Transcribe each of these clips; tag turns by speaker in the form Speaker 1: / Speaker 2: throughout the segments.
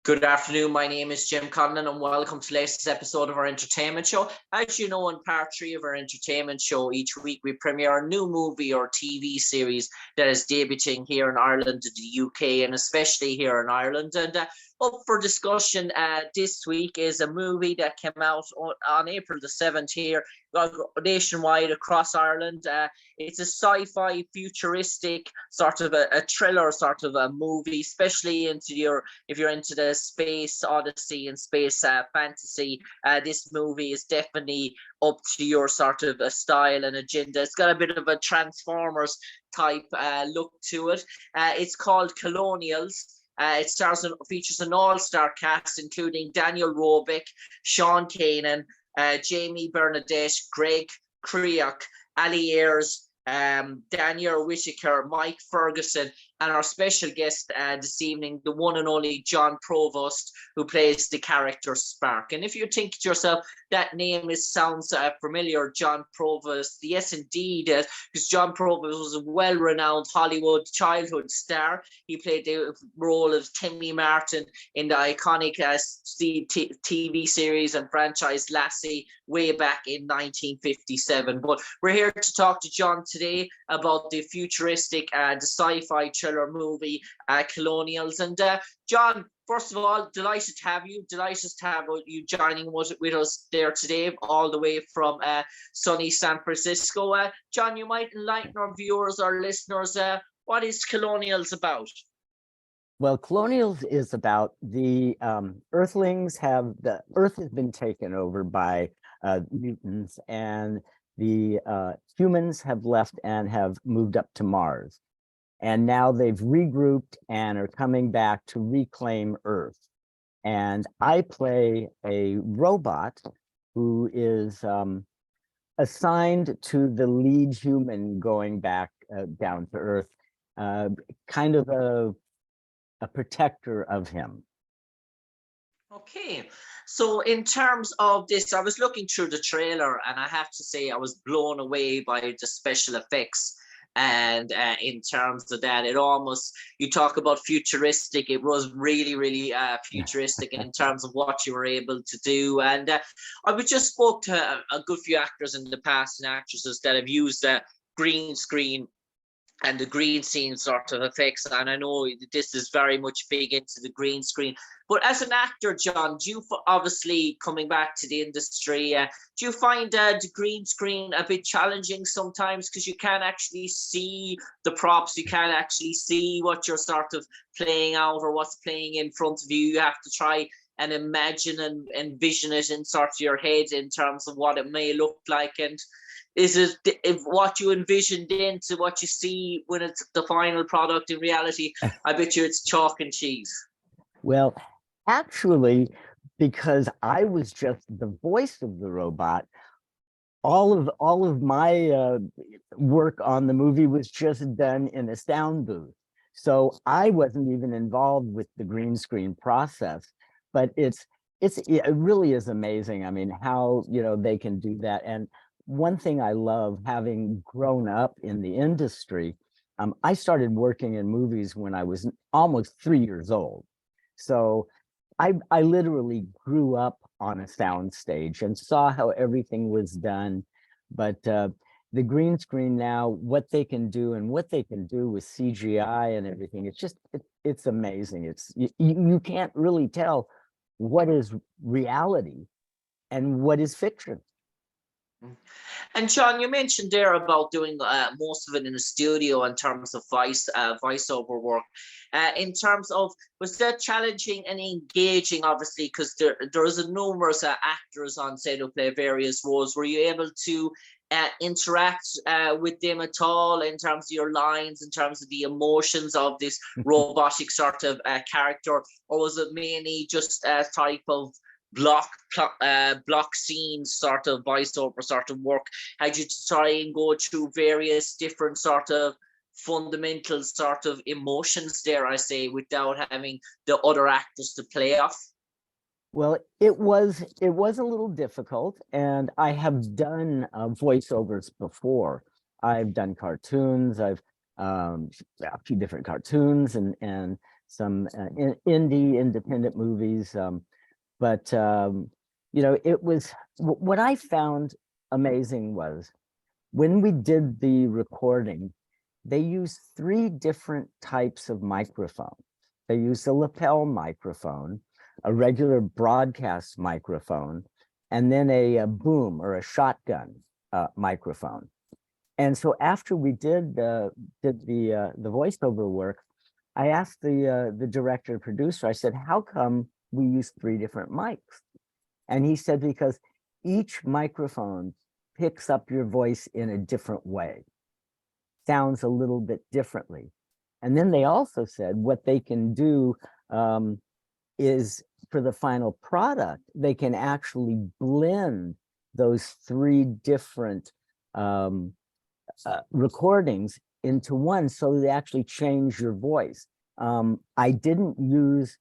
Speaker 1: Good afternoon. My name is Jim Conlan, and welcome to the latest episode of our entertainment show. As you know, in part 3 of our entertainment show, each week we premiere a new movie or TV series that is debuting here in Ireland and the UK, and especially here in Ireland. And up for discussion this week is a movie that came out on April the 7th here, nationwide across Ireland. It's a sci-fi futuristic sort of a thriller sort of a movie, especially if you're into the space odyssey and space fantasy. This movie is definitely up to your sort of a style and agenda. It's got a bit of a Transformers type look to it. It's called Colonials. It features an all-star cast, including Daniel Roebuck, Sean Kanan, Jamie Bernadette, Greg Creoch, Allie Ayers, Daniel Whitaker, Mike Ferguson, and our special guest this evening, the one and only Jon Provost, who plays the character Spark. And if you think to yourself, that name sounds familiar, Jon Provost, yes, indeed, because Jon Provost was a well-renowned Hollywood childhood star. He played the role of Timmy Martin in the iconic TV series and franchise Lassie way back in 1957. But we're here to talk to Jon today about the futuristic, the sci-fi thriller movie Colonials. And Jon, first of all, delighted to have you joining with us there today, all the way from sunny San Francisco. Jon, you might enlighten our viewers, our listeners, what is Colonials about?
Speaker 2: Well, Colonials is about the the Earth has been taken over by mutants, and the humans have left and have moved up to Mars. And now they've regrouped and are coming back to reclaim Earth. And I play a robot who is assigned to the lead human going back down to Earth, kind of a protector of him.
Speaker 1: Okay, so in terms of this, I was looking through the trailer, and I have to say I was blown away by the special effects. And in terms of that, you talk about futuristic, it was really, really futuristic in terms of what you were able to do. And I just spoke to a good few actors in the past and actresses that have used green screen and the green scene sort of effects, and I know this is very much big into the green screen. But as an actor, Jon, obviously coming back to the industry, do you find the green screen a bit challenging sometimes, because you can't actually see the props, you can't actually see what you're sort of playing out or what's playing in front of you? You have to try and imagine and envision it in sort of your head in terms of what it may look like. And is it if what you envisioned into what you see when it's the final product in reality? I bet you it's chalk and cheese.
Speaker 2: Well, actually, because I was just the voice of the robot, all of my work on the movie was just done in a sound booth. So I wasn't even involved with the green screen process. But it really is amazing. I mean, how they can do that. And one thing I love, having grown up in the industry, I started working in movies when I was almost 3 years old. So I literally grew up on a sound stage and saw how everything was done. But the green screen now, what they can do and what they can do with CGI and everything, it's amazing. You can't really tell what is reality and what is fiction.
Speaker 1: And Jon, you mentioned there about doing most of it in the studio in terms of voiceover work. In terms of, was that challenging and engaging, obviously, because there's numerous actors on set who play various roles. Were you able to interact with them at all in terms of your lines, in terms of the emotions of this robotic sort of character, or was it mainly just a type of block scenes sort of voiceover sort of work? Had you to try and go through various different sort of fundamental sort of emotions, dare I say, without having the other actors to play off?
Speaker 2: Well, it was a little difficult, and I have done voiceovers before. I've done cartoons. I've a few different cartoons and indie independent movies. But it was what I found amazing was when we did the recording, they used 3 different types of microphones. They used a lapel microphone, a regular broadcast microphone, and then a boom or a shotgun microphone. And so after we did the voiceover work, I asked the director producer, I said, how come we use 3 different mics? And he said, because each microphone picks up your voice in a different way, sounds a little bit differently. And then they also said what they can do is for the final product, they can actually blend those 3 different recordings into one, so they actually change your voice. I didn't use,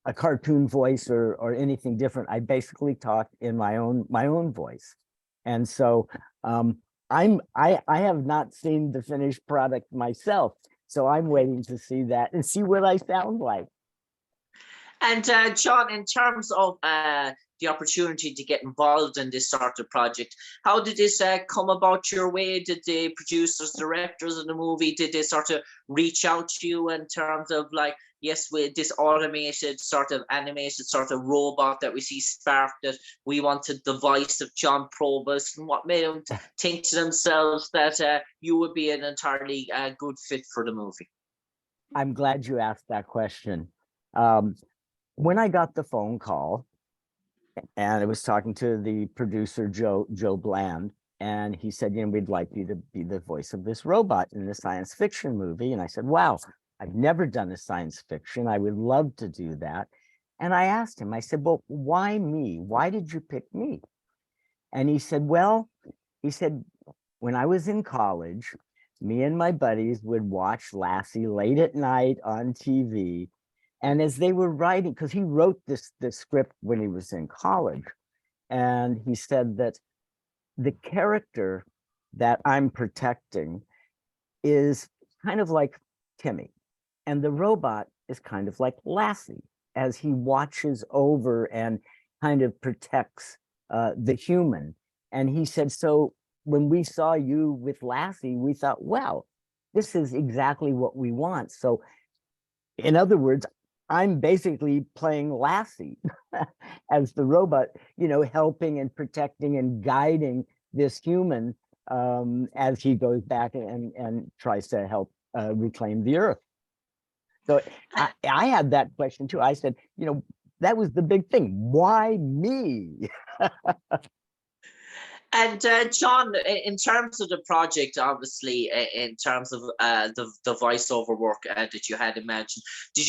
Speaker 2: a cartoon voice or anything different. I basically talked in my own voice, and so I have not seen the finished product myself, so I'm waiting to see that and see what I sound like.
Speaker 1: And Jon, in terms of the opportunity to get involved in this sort of project, how did this come about your way? Did the producers, directors of the movie, did they sort of reach out to you in terms of like, yes, with this automated sort of animated sort of robot that we see sparked, that we wanted the voice of Jon Provost, and what made them think to themselves that you would be an entirely good fit for the movie?
Speaker 2: I'm glad you asked that question. When I got the phone call, and I was talking to the producer, Joe Bland, and he said, we'd like you to be the voice of this robot in the science fiction movie. And I said, wow, I've never done a science fiction. I would love to do that. And I asked him, I said, well, why me? Why did you pick me? And he said, when I was in college, me and my buddies would watch Lassie late at night on TV. And as they were writing, because he wrote this script when he was in college, and he said that the character that I'm protecting is kind of like Timmy, and the robot is kind of like Lassie, as he watches over and kind of protects the human. And he said, so when we saw you with Lassie, we thought, wow, this is exactly what we want. So in other words, I'm basically playing Lassie as the robot, helping and protecting and guiding this human as he goes back and tries to help reclaim the earth. So I had that question too. I said, that was the big thing. Why me?
Speaker 1: And Jon, in terms of the project, obviously, in terms of the voiceover work that you had imagined, did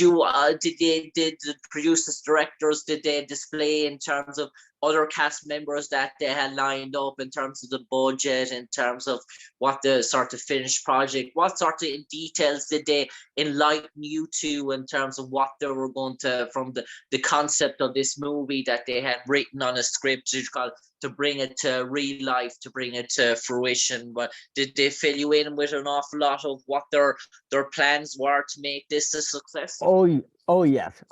Speaker 1: the producers, directors, did they display in terms of other cast members that they had lined up, in terms of the budget, in terms of what the sort of finished project, what sort of details did they enlighten you to in terms of what they were going to, from the concept of this movie that they had written on a script to bring it to real life, to bring it to fruition? But did they fill you in with an awful lot of what their plans were to make this a success?
Speaker 2: Oh yes.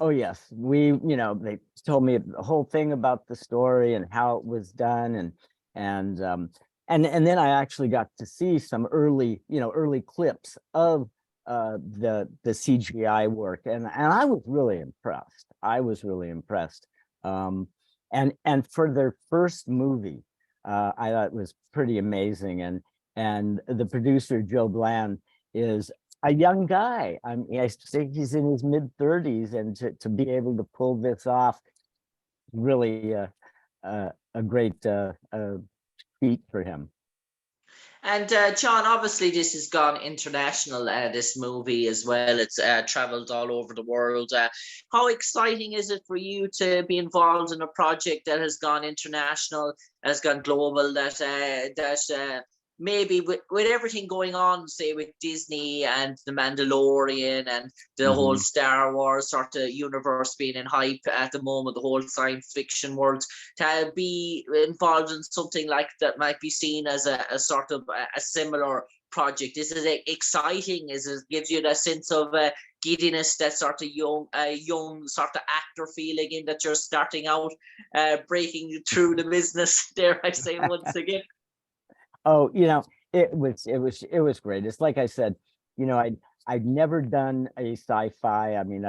Speaker 2: They told me the whole thing about the story and how it was done, and then I actually got to see some early clips of the CGI work, and I was really impressed. And for their first movie, I thought it was pretty amazing. And the producer, Joe Bland, is a young guy. I think he's in his mid-30s, and to be able to pull this off, really a great feat for him.
Speaker 1: And Jon, obviously this has gone international, this movie as well. It's traveled all over the world. How exciting is it for you to be involved in a project that has gone international, has gone global, that maybe with everything going on, say with Disney and The Mandalorian and the whole Star Wars sort of universe being in hype at the moment, the whole science fiction world, to be involved in something like that might be seen as a sort of a similar project? Is it exciting? Is it gives you that sense of giddiness, that sort of young sort of actor feeling in that you're starting out, breaking through the business, dare I say once again?
Speaker 2: Oh, it was great. It's like I said, I've never done a sci-fi. I mean,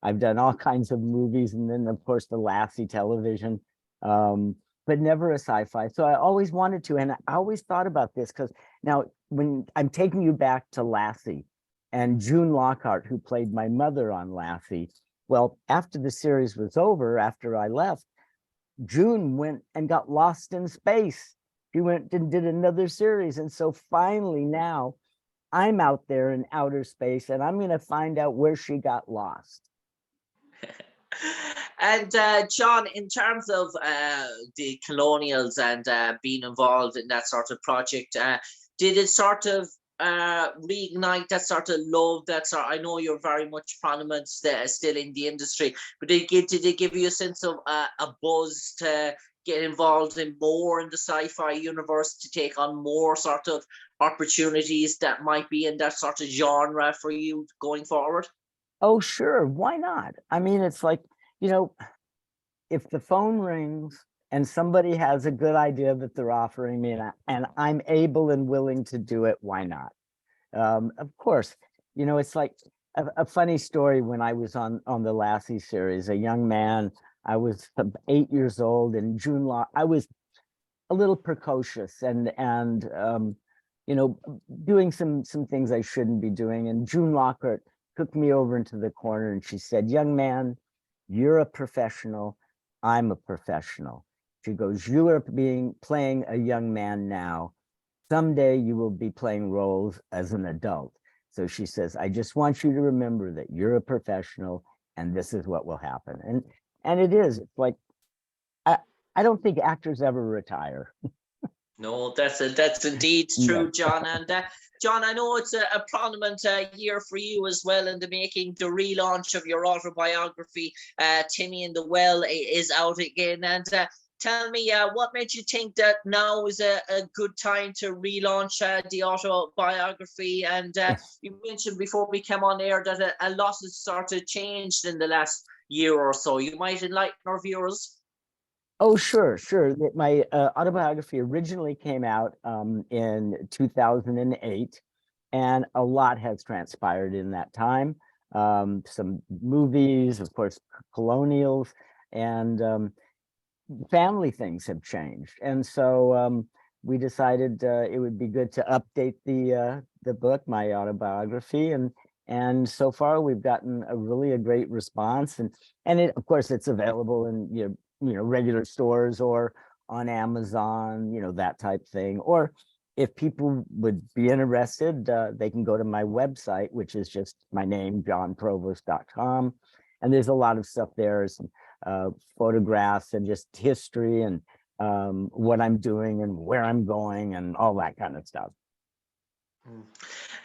Speaker 2: I've done all kinds of movies, and then of course the Lassie television, but never a sci-fi. So I always wanted to, and I always thought about this because now when I'm taking you back to Lassie and June Lockhart, who played my mother on Lassie. Well, after the series was over, after I left, June went and got lost in space. She went and did another series. And so finally now I'm out there in outer space, and I'm going to find out where she got lost.
Speaker 1: And John, in terms of the Colonials and being involved in that sort of project, did it sort of reignite that sort of love? I know you're very much prominent still in the industry, but did it give you a sense of a buzz to get involved in more in the sci-fi universe, to take on more sort of opportunities that might be in that sort of genre for you going forward?
Speaker 2: Oh, sure. Why not? I mean, it's like, if the phone rings and somebody has a good idea that they're offering me, and I'm able and willing to do it, why not? Of course, it's like a funny story. When I was on the Lassie series, a young man, I was 8 years old, and I was a little precocious and doing some things I shouldn't be doing. And June Lockhart took me over into the corner and she said, "Young man, you're a professional. I'm a professional." She goes, "You are playing a young man now. Someday you will be playing roles as an adult." So she says, "I just want you to remember that you're a professional, and this is what will happen." And it is. It's like, I don't think actors ever retire.
Speaker 1: No, that's indeed true,
Speaker 2: No.
Speaker 1: John. And John, I know it's a prominent year for you as well in the making. The relaunch of your autobiography, Timmy in the Well, is out again. And tell me, what made you think that now is a good time to relaunch the autobiography? And you mentioned before we came on air that a lot has sort of changed in the last year or so. You might enlighten our viewers.
Speaker 2: Oh, sure. My autobiography originally came out in 2008, and a lot has transpired in that time. Some movies, of course, Colonials, and family things have changed. And so we decided it would be good to update the book, my autobiography, and so far we've gotten a great response, and it, of course, it's available in regular stores or on Amazon, that type thing. Or if people would be interested, they can go to my website, which is just my name, jonprovost.com. And there's a lot of stuff there, some photographs and just history and what I'm doing and where I'm going and all that kind of stuff.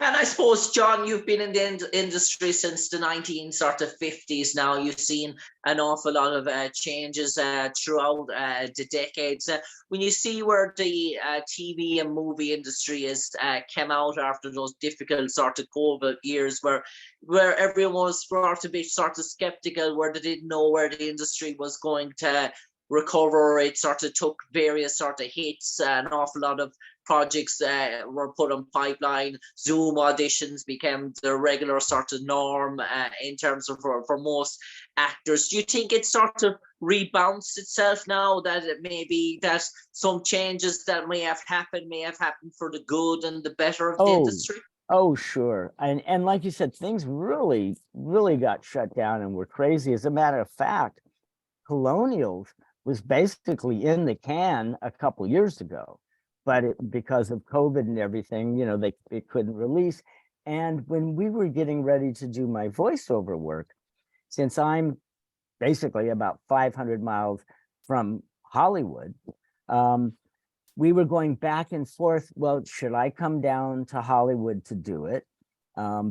Speaker 1: And I suppose, John, you've been in the industry since the 1950s now. You've seen an awful lot of changes throughout the decades. When you see where the TV and movie industry has come out after those difficult sort of COVID years, where everyone was brought a bit sort of skeptical, where they didn't know where the industry was going to recover, it sort of took various sort of hits. An awful lot of projects were put on pipeline. Zoom auditions became the regular sort of norm in terms of for most actors. Do you think it sort of rebounced itself now, that it may be that some changes that may have happened for the good and the better of the industry?
Speaker 2: Oh, sure. And like you said, things really, really got shut down and were crazy. As a matter of fact, Colonials was basically in the can a couple years ago, but because of COVID and everything, they couldn't release. And when we were getting ready to do my voiceover work, since I'm basically about 500 miles from Hollywood, we were going back and forth. Well, should I come down to Hollywood to do it?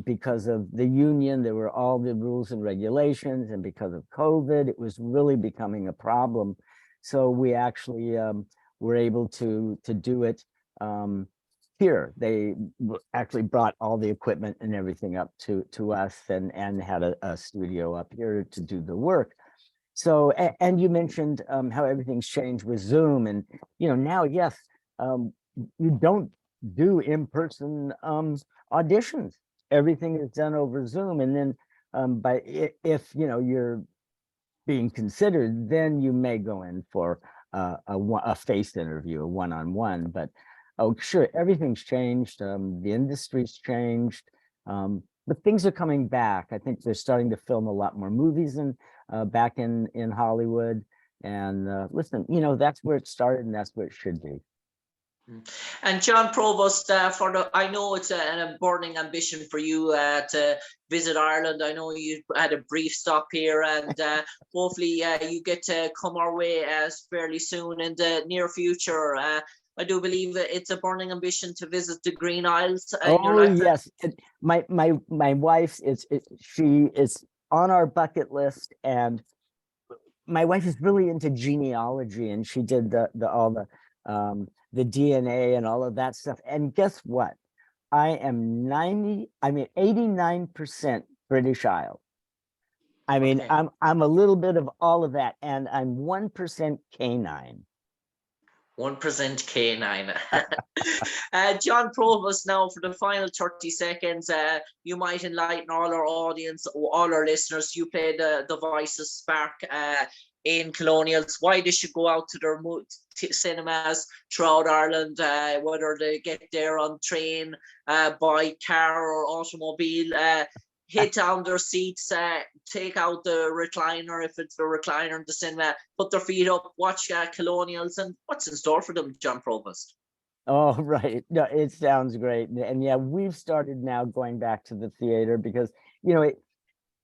Speaker 2: Because of the union, there were all the rules and regulations, and because of COVID, it was really becoming a problem. So we actually were able to do it here. They actually brought all the equipment and everything up to us, and had a studio up here to do the work. So, and you mentioned how everything's changed with Zoom, and now, yes, you don't do in-person auditions. Everything is done over Zoom, and then if you're being considered, then you may go in for a face interview, a one-on-one. But oh, sure, everything's changed. The industry's changed, but things are coming back. I think they're starting to film a lot more movies back in Hollywood. And listen, that's where it started, and that's where it should be.
Speaker 1: And Jon Provost, I know it's a burning ambition for you to visit Ireland. I know you had a brief stop here, and hopefully you get to come our way fairly soon in the near future. I do believe it's a burning ambition to visit the Green Isles.
Speaker 2: Oh yes, my wife's she is on our bucket list, and my wife is really into genealogy, and she did all the DNA and all of that stuff. And guess what? I am 89% British Isle. I mean, okay. I'm a little bit of all of that, and I'm 1% canine.
Speaker 1: 1% canine. Jon Provost, now for the final 30 seconds, you might enlighten all our audience, all our listeners. You played the voice of Spark in Colonials. Why they should go out to their cinemas throughout Ireland, whether they get there on train, by car or automobile, hit down their seats, take out the recliner if it's the recliner in the cinema, put their feet up, watch Colonials. And what's in store for them, Jon Provost?
Speaker 2: Oh, right. No, it sounds great. And yeah, we've started now going back to the theater because,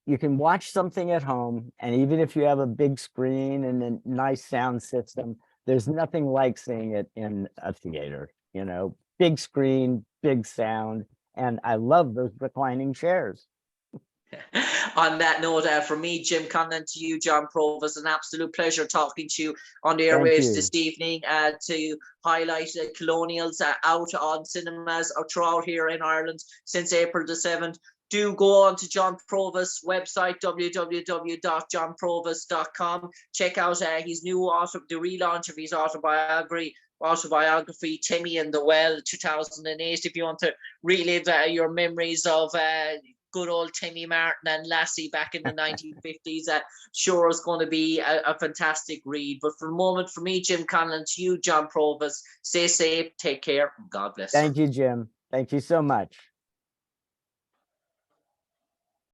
Speaker 2: you can watch something at home, and even if you have a big screen and a nice sound system, there's nothing like seeing it in a theater. Big screen, big sound, and I love those reclining chairs.
Speaker 1: On that note, from me, Jim Conlan, to you, Jon Provost, an absolute pleasure talking to you on the airwaves this evening to highlight Colonials out on cinemas throughout here in Ireland since April the 7th. Do go on to Jon Provost's website, www.jonprovost.com. Check out his new the relaunch of his autobiography, Timmy and the Well, 2008. If you want to relive your memories of good old Timmy Martin and Lassie back in the 1950s, sure is going to be a fantastic read. But for the moment, for me, Jim Conlan, to you, Jon Provost, stay safe, take care, and God bless.
Speaker 2: Thank you, Jim. Thank you so much.